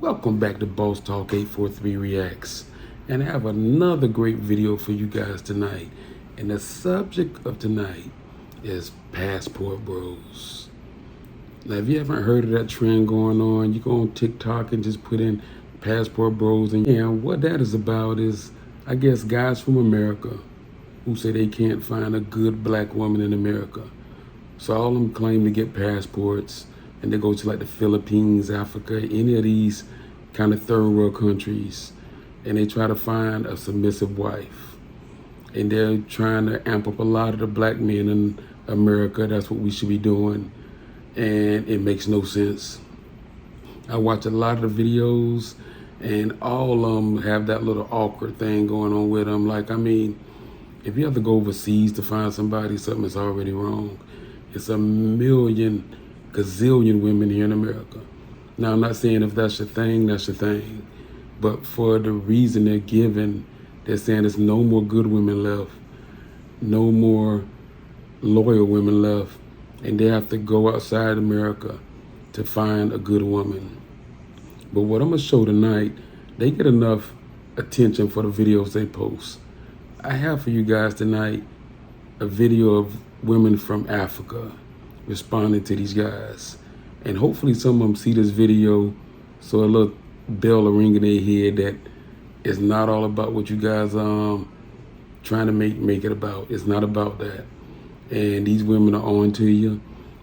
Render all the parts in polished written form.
Welcome back to Boss Talk 843 Reacts, and I have another great video for you guys tonight. And the subject of tonight is passport bros. Now, if you haven't heard of that trend going on, you go on TikTok and just put in passport bros, and what that is about is, I guess, guys from America who say they can't find a good black woman in America. So all of them claim to get passports, and they go to like the Philippines, Africa, any of these kind of third world countries, and they try to find a submissive wife. And they're trying to amp up a lot of the black men in America. That's what we should be doing. And it makes no sense. I watch a lot of the videos, and all of them have that little awkward thing going on with them. Like, I mean, if you have to go overseas to find somebody, something is already wrong. It's a million gazillion women here in America. Now, I'm not saying if that's your thing, that's your thing. But for the reason they're giving, they're saying there's no more good women left, no more loyal women left, and they have to go outside America to find a good woman. But what I'm gonna show tonight, they get enough attention for the videos they post. I have for you guys tonight a video of women from Africa responding to these guys. And hopefully some of them see this video so a little bell will ring in their head that it's not all about what you guys trying to make it about. It's not about that. And these women are on to you,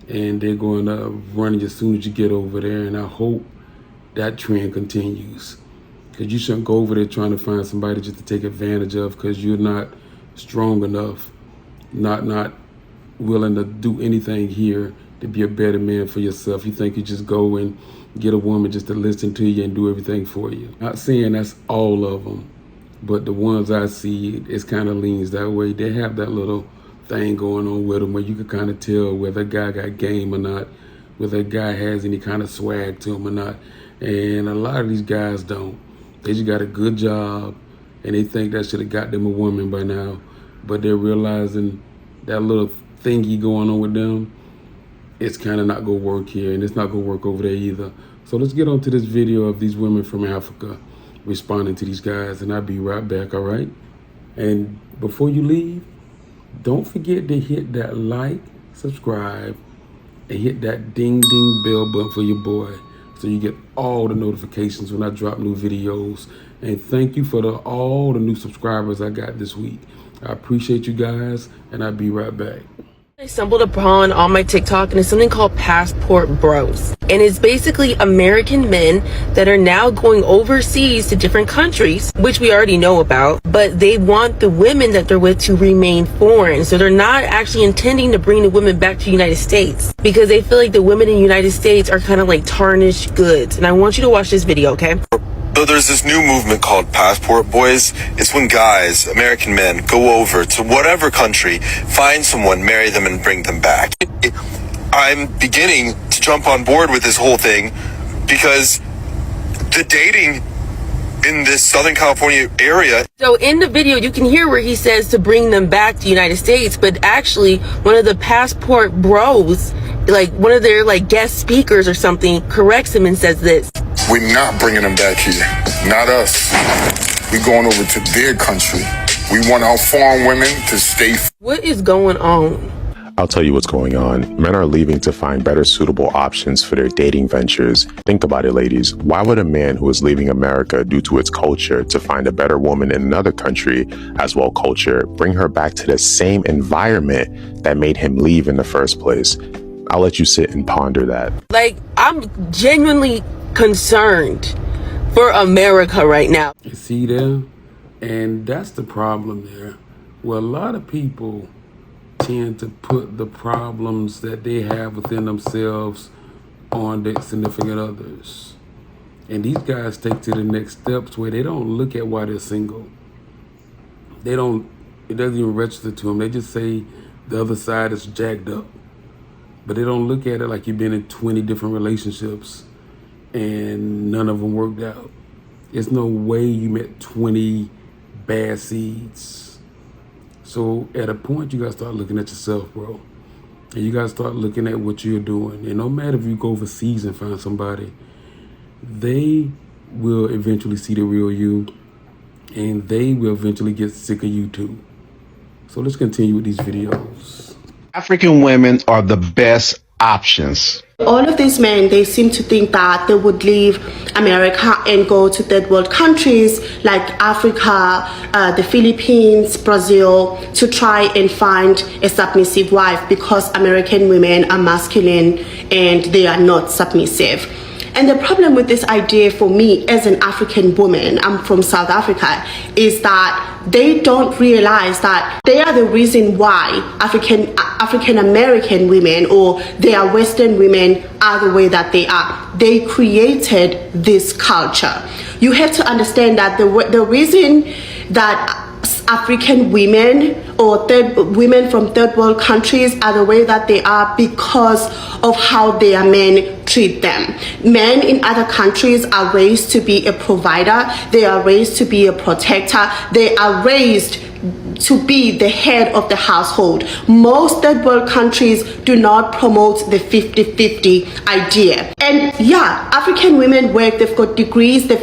and they're going to run you as soon as you get over there. And I hope that trend continues, because you shouldn't go over there trying to find somebody just to take advantage of because you're not strong enough, not willing to do anything here to be a better man for yourself. You think you just go and get a woman just to listen to you and do everything for you. Not saying that's all of them, but the ones I see, it kind of leans that way. They have that little thing going on with them where you can kind of tell whether a guy got game or not, whether a guy has any kind of swag to him or not. And a lot of these guys don't. They just got a good job, and they think that should have got them a woman by now, but they're realizing that little thingy going on with them, it's kind of not gonna work here, and it's not gonna work over there either. So let's get on to this video of these women from Africa responding to these guys, and I'll be right back, all right? And before you leave, don't forget to hit that like, subscribe, and hit that ding ding bell button for your boy, so you get all the notifications when I drop new videos. And thank you for all the new subscribers I got this week. I appreciate you guys, and I'll be right back. I stumbled upon on my TikTok, and it's something called Passport Bros. And it's basically American men that are now going overseas to different countries, which we already know about, but they want the women that they're with to remain foreign. So they're not actually intending to bring the women back to the United States because they feel like the women in the United States are kind of like tarnished goods. And I want you to watch this video, okay? So there's this new movement called Passport Boys. It's when guys, American men, go over to whatever country, find someone, marry them, and bring them back. I'm beginning to jump on board with this whole thing because the dating in this Southern California area. So in the video, you can hear where he says to bring them back to the United States, but actually one of the Passport Bros, like one of their like guest speakers or something, corrects him and says this. We're not bringing them back here. Not us. We're going over to their country. We want our foreign women to stay. What is going on? I'll tell you what's going on. Men are leaving to find better suitable options for their dating ventures. Think about it, ladies. Why would a man who is leaving America due to its culture to find a better woman in another country as well culture, bring her back to the same environment that made him leave in the first place? I'll let you sit and ponder that. Like, I'm genuinely concerned for America right now. You see there? And that's the problem there. Well, a lot of people tend to put the problems that they have within themselves on their significant others. And these guys take to the next steps where they don't look at why they're single. It doesn't even register to them. They just say the other side is jacked up. But they don't look at it like you've been in 20 different relationships and none of them worked out. There's no way you met 20 bad seeds. So at a point, you gotta start looking at yourself, bro. And you gotta start looking at what you're doing. And no matter if you go overseas and find somebody, they will eventually see the real you, and they will eventually get sick of you too. So let's continue with these videos. African women are the best options. All of these men, they seem to think that they would leave America and go to third world countries like Africa, the Philippines, Brazil, to try and find a submissive wife because American women are masculine and they are not submissive. And the problem with this idea for me as an African woman, I'm from South Africa, is that they don't realize that they are the reason why African American women or they are Western women are the way that they are. They created this culture. You have to understand that the reason that African women or women from third world countries are the way that they are because of how their men treat them. Men in other countries are raised to be a provider. They are raised to be a protector. They are raised to be the head of the household. Most third world countries do not promote the 50-50 idea. And yeah, African women work, they've got degrees, they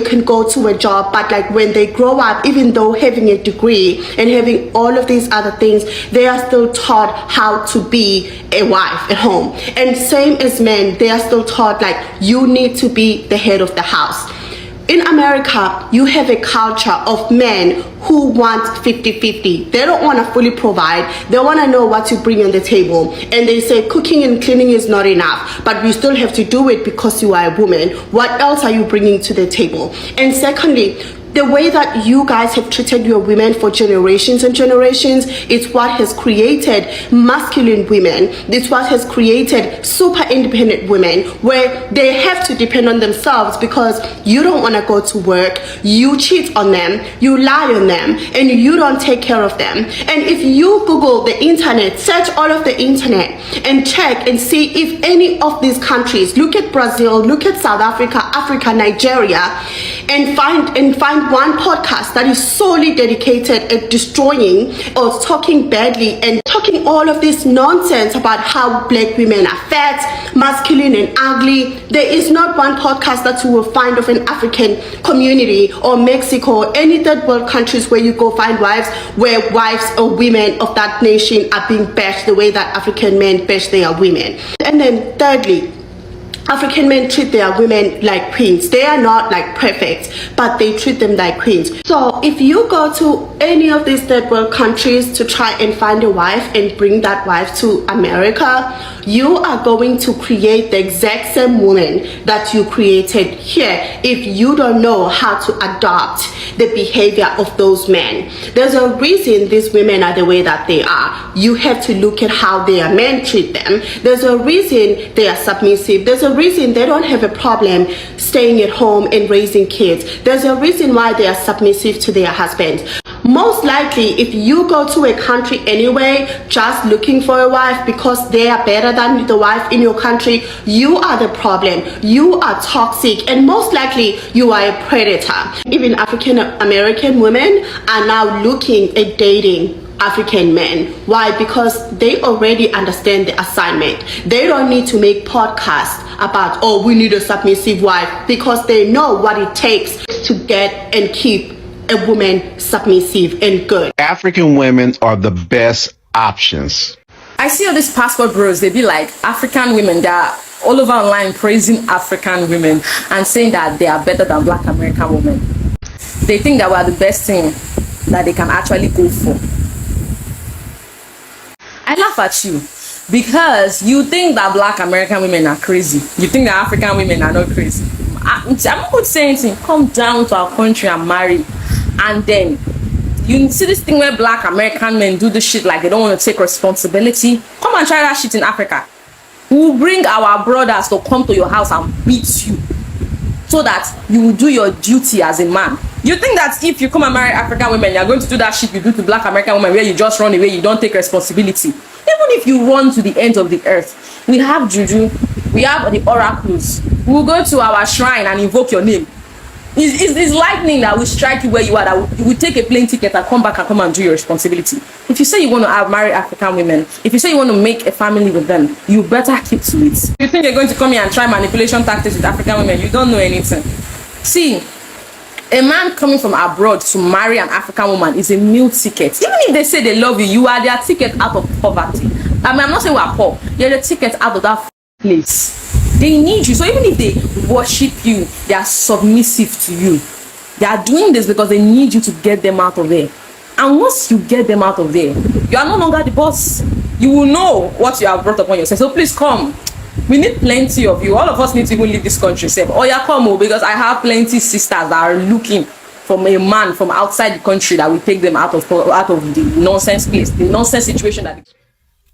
can go to a job, but like when they grow up, even though having a degree and having all of these other things, they are still taught how to be a wife at home. And same as men, they are still taught like you need to be the head of the house. In America, you have a culture of men who want 50-50. They don't want to fully provide. They want to know what you bring on the table. And they say cooking and cleaning is not enough, but you still have to do it because you are a woman. What else are you bringing to the table? And secondly, the way that you guys have treated your women for generations and generations, it's what has created masculine women. It's what has created super independent women where they have to depend on themselves because you don't want to go to work, you cheat on them, you lie on them, and you don't take care of them. And if you Google the internet, search all of the internet and check and see if any of these countries, look at Brazil, look at South Africa, Nigeria, and find one podcast that is solely dedicated at destroying or talking badly and talking all of this nonsense about how black women are fat, masculine and ugly. There is not one podcast that you will find of an African community or Mexico or any third world countries where you go find wives where wives or women of that nation are being bashed the way that African men bash their women. And then thirdly, African men treat their women like queens. They are not like perfect, but they treat them like queens. So if you go to any of these third world countries to try and find a wife and bring that wife to America, you are going to create the exact same woman that you created here if you don't know how to adopt the behavior of those men. There's a reason these women are the way that they are. You have to look at how their men treat them. There's a reason they are submissive. There's a reason they don't have a problem staying at home and raising kids. There's a reason why they are submissive to their husbands. Most likely, if you go to a country anyway, just looking for a wife because they are better than the wife in your country, you are the problem. You are toxic, and most likely you are a predator. Even African American women are now looking at dating African men. Why? Because they already understand the assignment. They don't need to make podcasts about, oh, we need a submissive wife, because they know what it takes to get and keep a woman submissive and good. African women are the best options. I see all these passport bros, they be like African women, they're all over online praising African women and saying that they are better than black American women. They think that we're the best thing that they can actually go for. I laugh at you because you think that black American women are crazy. You think that African women are not crazy. I'm not going to say anything. Come down to our country and marry. And then you see this thing where black American men do this shit like they don't want to take responsibility. Come and try that shit in Africa. We'll bring our brothers to come to your house and beat you so that you will do your duty as a man. You think that if you come and marry African women, you're going to do that shit you do to black American women where you just run away, you don't take responsibility. Even if you run to the ends of the earth, we have juju, we have the oracles. We'll go to our shrine and invoke your name. It's lightning that will strike you where you are, that you will take a plane ticket and come back and come and do your responsibility. If you say you want to marry African women, if you say you want to make a family with them, you better keep to it. You think you're going to come here and try manipulation tactics with African women, you don't know anything. See, a man coming from abroad to marry an African woman is a meal ticket. Even if they say they love you, you are their ticket out of poverty. I mean, I'm not saying we're poor. You're the ticket out of that place. They need you. So even if they worship you, they are submissive to you. They are doing this because they need you to get them out of there. And once you get them out of there, you are no longer the boss. You will know what you have brought upon yourself. So please come. We need plenty of you. All of us need to even leave this country safe. Oh yeah, come, because I have plenty sisters that are looking for a man from outside the country that will take them out of the nonsense place, the nonsense situation that.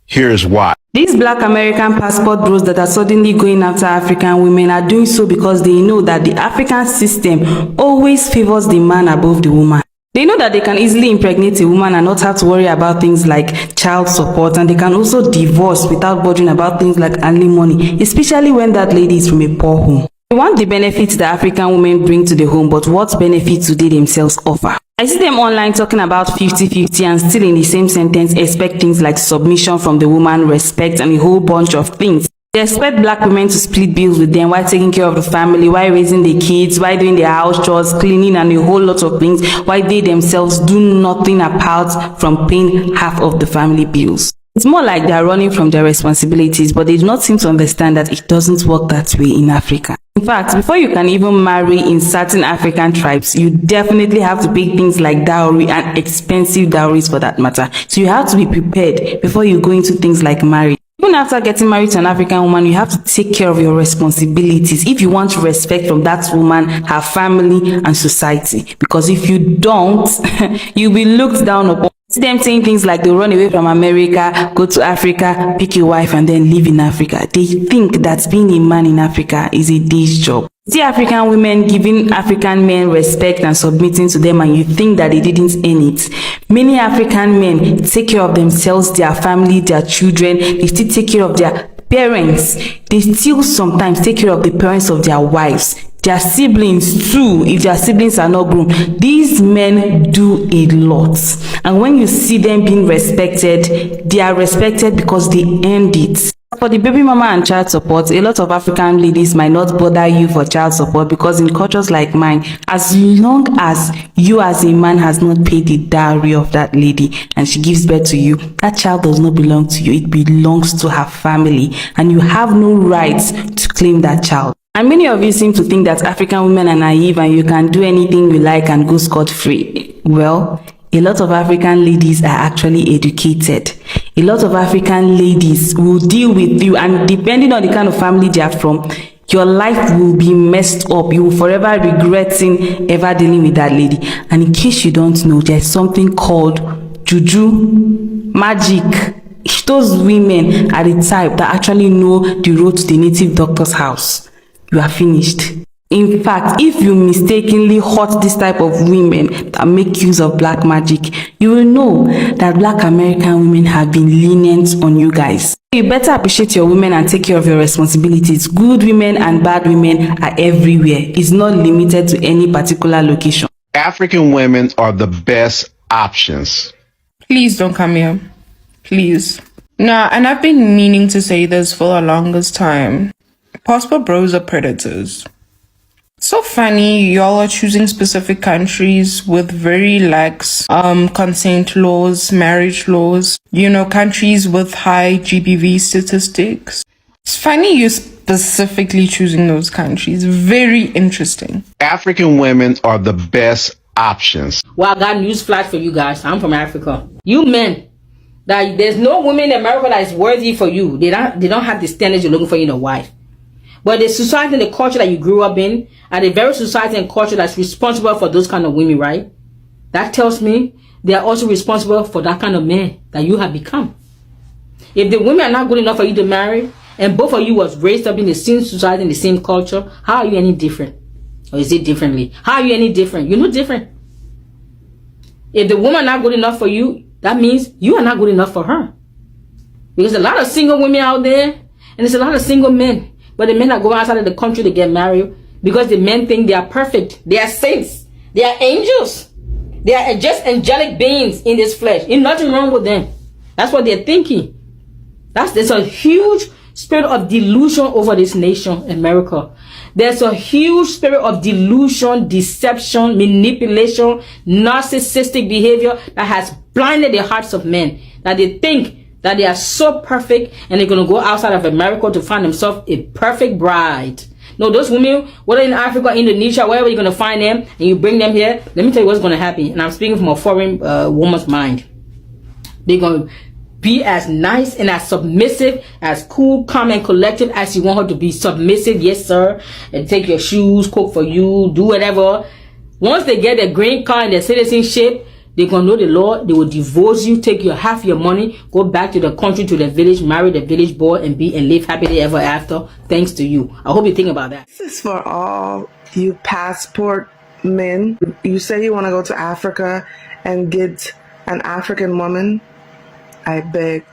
Here's why. These black American passport bros that are suddenly going after African women are doing so because they know that the African system always favors the man above the woman. They know that they can easily impregnate a woman and not have to worry about things like child support, and they can also divorce without bothering about things like alimony, especially when that lady is from a poor home. They want the benefits the African women bring to the home, but what benefits do they themselves offer? I see them online talking about 50-50 and still in the same sentence expect things like submission from the woman, respect, and a whole bunch of things. They expect black women to split bills with them while taking care of the family, while raising the kids, while doing their house chores, cleaning, and a whole lot of things, while they themselves do nothing apart from paying half of the family bills. It's more like they are running from their responsibilities, but they do not seem to understand that it doesn't work that way in Africa. In fact, before you can even marry in certain African tribes, you definitely have to pay things like dowry and expensive dowries for that matter. So you have to be prepared before you go into things like marriage. Even after getting married to an African woman, you have to take care of your responsibilities if you want respect from that woman, her family, and society. Because if you don't, you'll be looked down upon. See them saying things like they'll run away from America, go to Africa, pick a wife, and then live in Africa. They think that being a man in Africa is a day's job. See African women giving African men respect and submitting to them, and you think that they didn't earn it. Many African men take care of themselves, their family, their children. They still take care of their parents. They still sometimes take care of the parents of their wives, their siblings too, if their siblings are not grown. These men do a lot. And when you see them being respected, they are respected because they earned it. For the baby mama and child support, a lot of African ladies might not bother you for child support because in cultures like mine, as long as you as a man has not paid the dowry of that lady and she gives birth to you, that child does not belong to you. It belongs to her family, and you have no rights to claim that child. And many of you seem to think that African women are naive and you can do anything you like and go scot-free. Well, a lot of African ladies are actually educated. A lot of African ladies will deal with you, and depending on the kind of family they are from, your life will be messed up. You will forever regretting ever dealing with that lady. And in case you don't know, there's something called juju, magic. Those women are the type that actually know the road to the native doctor's house. You are finished. In fact, if you mistakenly hurt this type of women that make use of black magic, you will know that black American women have been lenient on you guys. You better appreciate your women and take care of your responsibilities. Good women and bad women are everywhere. It's not limited to any particular location. African women are the best options. Please don't come here. Please. Nah, and I've been meaning to say this for the longest time. Passport bros are predators. So funny, y'all are choosing specific countries with very lax consent laws, marriage laws, countries with high GBV statistics. It's funny you're specifically choosing those countries. Very interesting. African women are the best options. Well, I got news flash for you guys. I'm from Africa. You men, that there's no woman in America that is worthy for you. They don't have the standards you're looking for in a wife. But the society and the culture that you grew up in, and the very society and culture that's responsible for those kind of women, right? That tells me they are also responsible for that kind of man that you have become. If the women are not good enough for you to marry, and both of you was raised up in the same society and the same culture, how are you any different? Or is it differently? How are you any different? You're not different. If the woman not good enough for you, that means you are not good enough for her. Because a lot of single women out there, and there's a lot of single men. But the men that go outside of the country to get married because the men think they are perfect. They are saints. They are angels. They are just angelic beings in this flesh. There's nothing wrong with them. That's what they're thinking. There's a huge spirit of delusion over this nation, America. There's a huge spirit of delusion, deception, manipulation, narcissistic behavior that has blinded the hearts of men, that they think that they are so perfect and they're going to go outside of America to find themselves a perfect bride. No, those women, whether in Africa, Indonesia, wherever you're going to find them, and you bring them here, let me tell you what's going to happen. And I'm speaking from a foreign woman's mind. They're going to be as nice and as submissive, as cool, calm, and collected as you want her to be. Submissive, yes, sir. And take your shoes, cook for you, do whatever. Once they get their green card and their citizenship, they're going to know the law. They will divorce you, take your half your money, go back to the country, to the village, marry the village boy, and live happily ever after, thanks to you. I hope you think about that. This is for all you passport men. You say you want to go to Africa and get an African woman. I beg,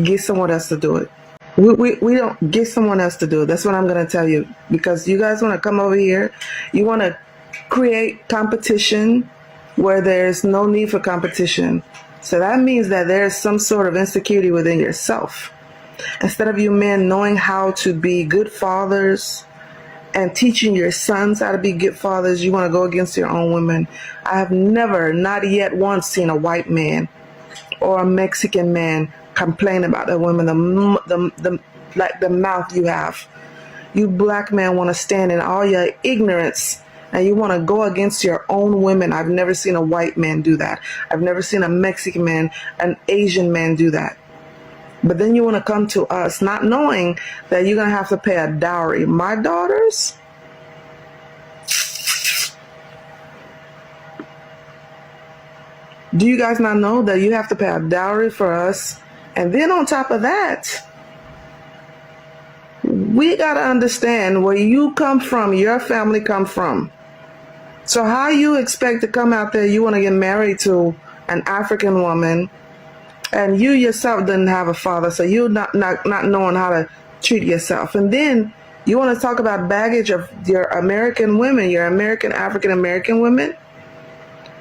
get someone else to do it. We don't get someone else to do it. That's what I'm going to tell you. Because you guys want to come over here. You want to create competition where there's no need for competition. So that means that there's some sort of insecurity within yourself. Instead of you men knowing how to be good fathers and teaching your sons how to be good fathers, you want to go against your own women. I have never, not yet once, seen a white man or a Mexican man complain about the women, like the mouth you have. You black men want to stand in all your ignorance and you want to go against your own women. I've never seen a white man do that. I've never seen a Mexican man, an Asian man do that. But then you want to come to us not knowing that you're going to have to pay a dowry. My daughters, do you guys not know that you have to pay a dowry for us? And then on top of that, we got to understand where you come from, your family come from. So how you expect to come out there, you want to get married to an African woman, and you yourself didn't have a father, so you're not knowing how to treat yourself. And then you want to talk about baggage of your American women, your American, African-American women,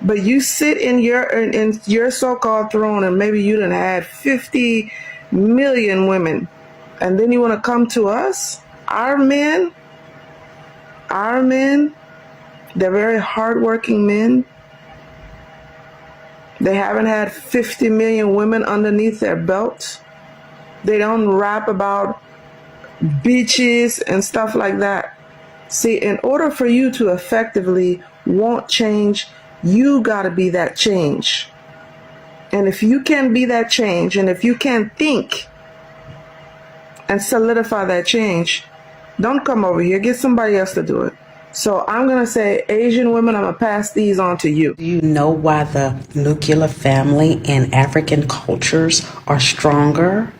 but you sit in your so-called throne and maybe you done had 50 million women, and then you want to come to us, our men, they're very hardworking men. They haven't had 50 million women underneath their belt. They don't rap about beaches and stuff like that. See, in order for you to effectively want change, you got to be that change. And if you can't be that change, and if you can't think and solidify that change, don't come over here. Get somebody else to do it. So I'm going to say, Asian women, I'm going to pass these on to you. Do you know why the nuclear family in African cultures are stronger?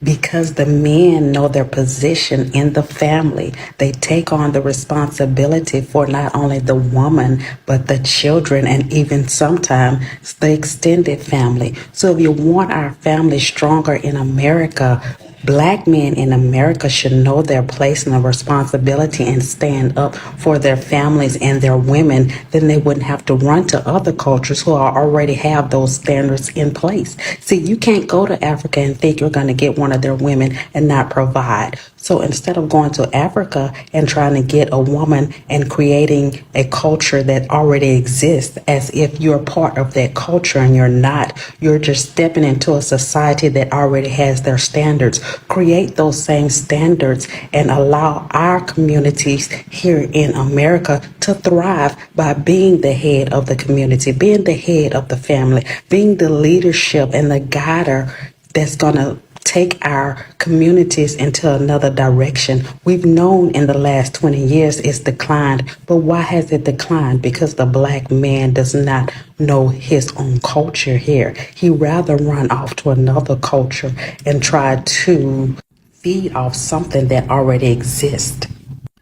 Because the men know their position in the family. They take on the responsibility for not only the woman, but the children, and even sometimes the extended family. So if you want our family stronger in America, Black men in America should know their place and the responsibility and stand up for their families and their women. Then they wouldn't have to run to other cultures who already have those standards in place. See, you can't go to Africa and think you're going to get one of their women and not provide. So instead of going to Africa and trying to get a woman and creating a culture that already exists as if you're part of that culture and you're not, you're just stepping into a society that already has their standards. Create those same standards and allow our communities here in America to thrive by being the head of the community, being the head of the family, being the leadership and the guider that's going to take our communities into another direction. We've known in the last 20 years it's declined, but why has it declined? Because the Black man does not know his own culture here. He rather run off to another culture and try to feed off something that already exists.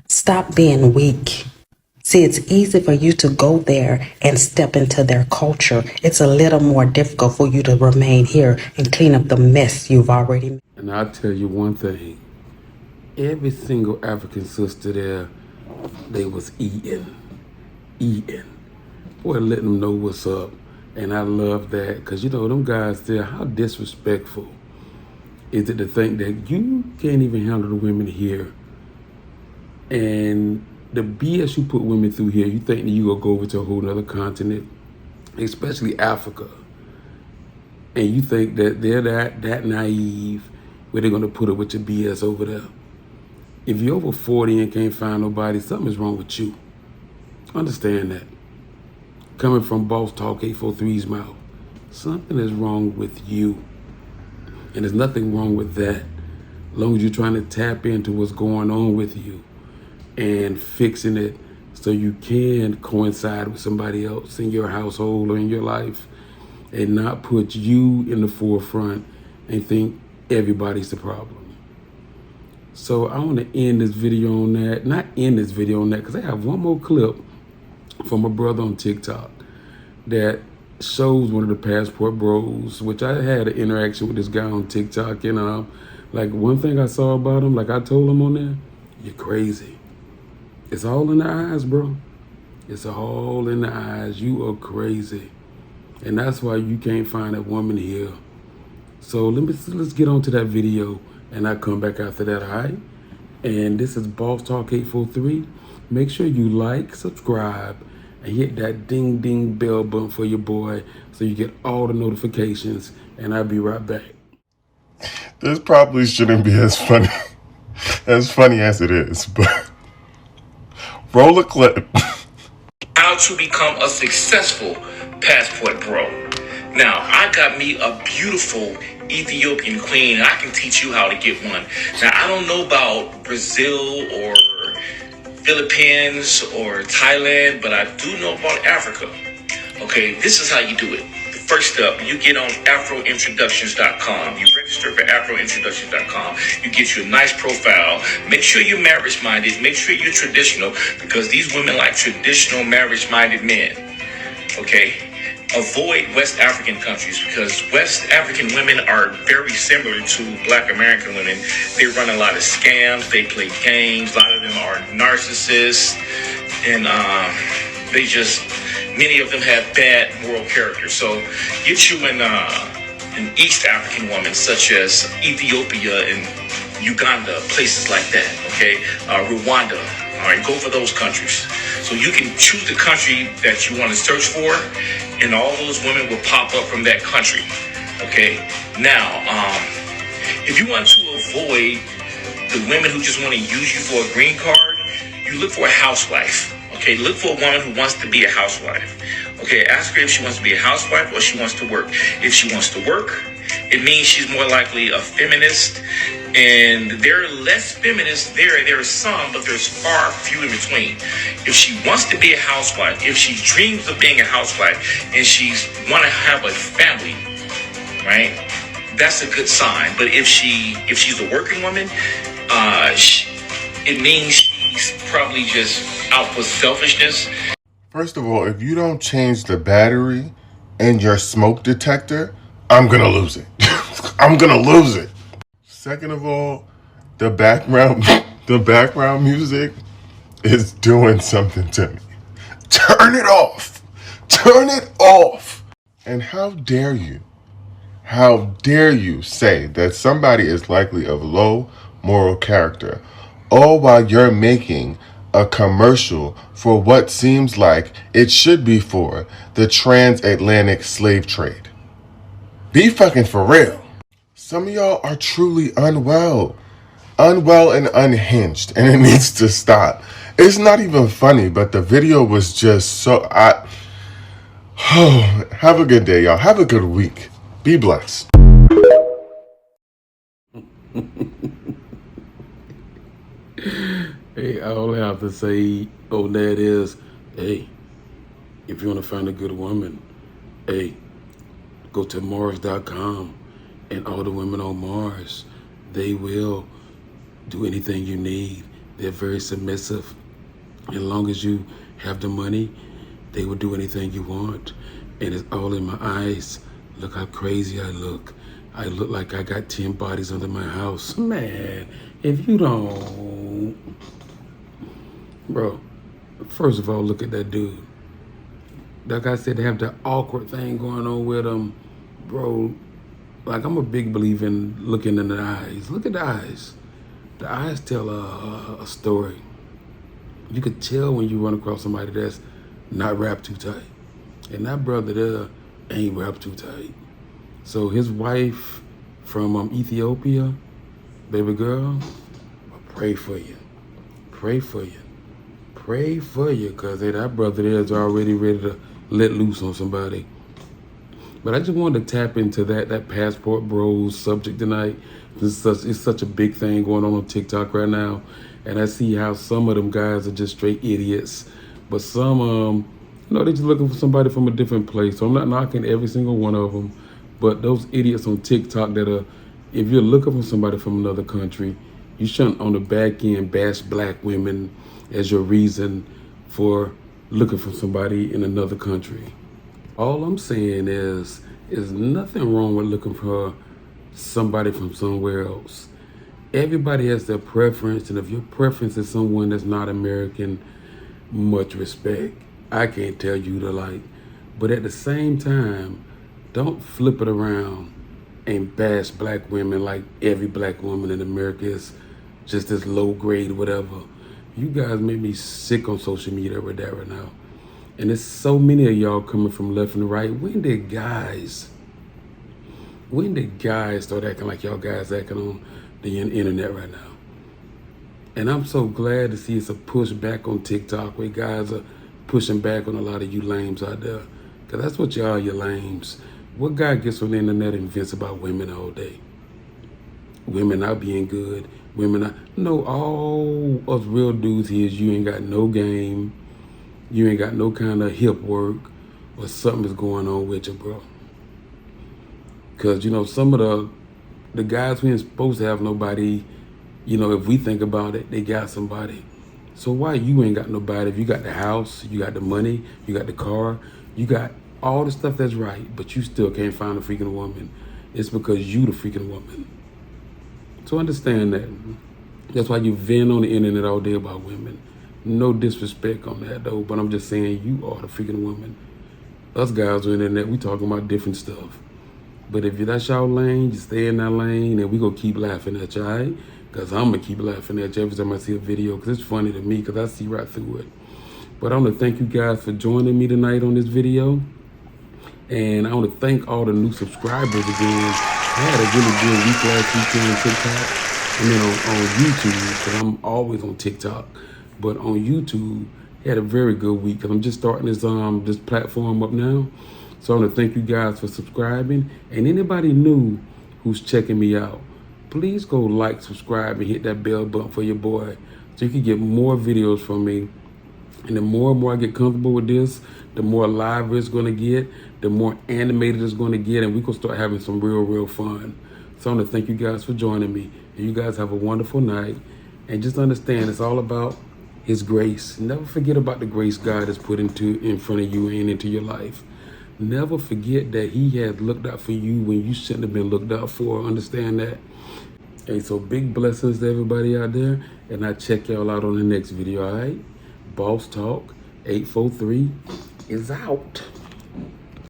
Stop being weak. See, it's easy for you to go there and step into their culture. It's a little more difficult for you to remain here and clean up the mess you've already made. And I'll tell you one thing. Every single African sister there, they was eating. Boy, letting them know what's up. And I love that because, you know, them guys there, how disrespectful Is it to think that you can't even handle the women here, and the BS you put women through here, you think that you gonna go over to a whole nother continent, especially Africa, and you think that they're that naive where they're gonna put up with your BS over there. If you're over 40 and can't find nobody, something is wrong with you. Understand that. Coming from Boss Talk 843's mouth, something is wrong with you. And there's nothing wrong with that, as long as you're trying to tap into what's going on with you and fixing it so you can coincide with somebody else in your household or in your life, and not put you in the forefront and think everybody's the problem. So I want to end this video on that. Not end this video on that, because I have one more clip from a brother on TikTok that shows one of the Passport Bros, which I had an interaction with this guy on TikTok, and like one thing I saw about him, like I told him on there, you're crazy. It's all in the eyes, bro. It's all in the eyes. You are crazy. And that's why you can't find a woman here. So let's get on to that video, and I'll come back after that, all right? And this is Boss Talk 843. Make sure you like, subscribe, and hit that ding ding bell button for your boy so you get all the notifications, and I'll be right back. This probably shouldn't be as funny as it is, but roll a clip. How to become a successful Passport Bro. Now, I got me a beautiful Ethiopian queen. I can teach you how to get one. Now, I don't know about Brazil or Philippines or Thailand, but I do know about Africa. Okay, this is how you do it. The first step, you get on afrointroductions.com. You register for afrointroductions.com. You get you a nice profile. Make sure you're marriage-minded. Make sure you're traditional, because these women like traditional marriage-minded men. Okay? Avoid West African countries, because West African women are very similar to Black American women. They run a lot of scams. They play games. A lot of them are narcissists. And many of them have bad moral character. So get you an East African woman, such as Ethiopia and Uganda, places like that, okay? Rwanda, all right, go for those countries. So you can choose the country that you want to search for, and all those women will pop up from that country, okay? Now, if you want to avoid the women who just want to use you for a green card, you look for a housewife, okay? Look for a woman who wants to be a housewife, okay? Ask her if she wants to be a housewife or she wants to work. If she wants to work, it means she's more likely a feminist, and there are less feminists there. There are some, but there's far few in between. If she wants to be a housewife, if she dreams of being a housewife, and she's want to have a family, right? That's a good sign. But if she's a working woman, it means she's probably just out for selfishness. First of all, if you don't change the battery in your smoke detector, I'm gonna lose it. I'm gonna lose it. Second of all, the background music is doing something to me. Turn it off. Turn it off. And how dare you say that somebody is likely of low moral character, all while you're making a commercial for what seems like it should be for the transatlantic slave trade. Be fucking for real. Some of y'all are truly unwell and unhinged, and it needs to stop. It's not even funny, but the video was just so... have a good day, y'all. Have a good week. Be blessed. Hey, all I have to say on that is, hey, if you want to find a good woman, hey, go to Mars.com, and all the women on Mars, they will do anything you need. They're very submissive. As long as you have the money, they will do anything you want. And it's all in my eyes. Look how crazy I look. I look like I got 10 bodies under my house. Man, if you don't... Bro, first of all, look at that dude. Like I said, they have the awkward thing going on with him. Bro, like, I'm a big believer in looking in the eyes. Look at the eyes. The eyes tell a story. You could tell when you run across somebody that's not wrapped too tight. And that brother there ain't wrapped too tight. So his wife from Ethiopia, baby girl, pray for you. Pray for you. Pray for you, because that brother there is already ready to let loose on somebody. But I just wanted to tap into that Passport Bros subject tonight. It's such a big thing going on TikTok right now. And I see how some of them guys are just straight idiots. But some, they're just looking for somebody from a different place. So I'm not knocking every single one of them. But those idiots on TikTok that are, if you're looking for somebody from another country, you shouldn't on the back end bash black women as your reason for looking for somebody in another country. All I'm saying is nothing wrong with looking for somebody from somewhere else. Everybody has their preference, and if your preference is someone that's not American, much respect. I can't tell you to like, but at the same time, don't flip it around and bash black women like every black woman in America is just this low grade or whatever. You guys make me sick on social media with that right now. And there's so many of y'all coming from left and right. When did guys start acting like y'all guys acting on the internet right now? And I'm so glad to see it's a push back on TikTok where guys are pushing back on a lot of you lames out there. Because that's what y'all are, you lames. What guy gets on the internet and vents about women all day? Women not being good. Women not... No, all us real dudes here is you ain't got no game. You ain't got no kind of hip work or something is going on with you, bro. Because, some of the guys who ain't supposed to have nobody, if we think about it, they got somebody. So why you ain't got nobody? If you got the house, you got the money, you got the car, you got all the stuff that's right, but you still can't find a freaking woman. It's because you the freaking woman. So understand that. That's why you vent on the internet all day about women. No disrespect on that though, but I'm just saying you are the freaking woman. Us guys on the internet, we talking about different stuff. But if that's y'all lane, you stay in that lane and we gonna keep laughing at you, all right? Because I'm gonna keep laughing at you every time I see a video because it's funny to me because I see right through it. But I want to thank you guys for joining me tonight on this video. And I want to thank all the new subscribers again. I had a really good week last weekend on TikTok. And then on YouTube, because I'm always on TikTok. But on YouTube, I had a very good week because I'm just starting this platform up now. So I want to thank you guys for subscribing. And anybody new who's checking me out, please go like, subscribe, and hit that bell button for your boy so you can get more videos from me. And the more and more I get comfortable with this, the more live it's going to get, the more animated it's going to get, and we can start having some real fun. So I want to thank you guys for joining me. And you guys have a wonderful night. And just understand it's all about His grace. Never forget about the grace God has put in front of you and into your life. Never forget that He has looked out for you when you shouldn't have been looked out for. Understand that? Hey, so big blessings to everybody out there. And I'll check y'all out on the next video, all right? Boss Talk 843 is out.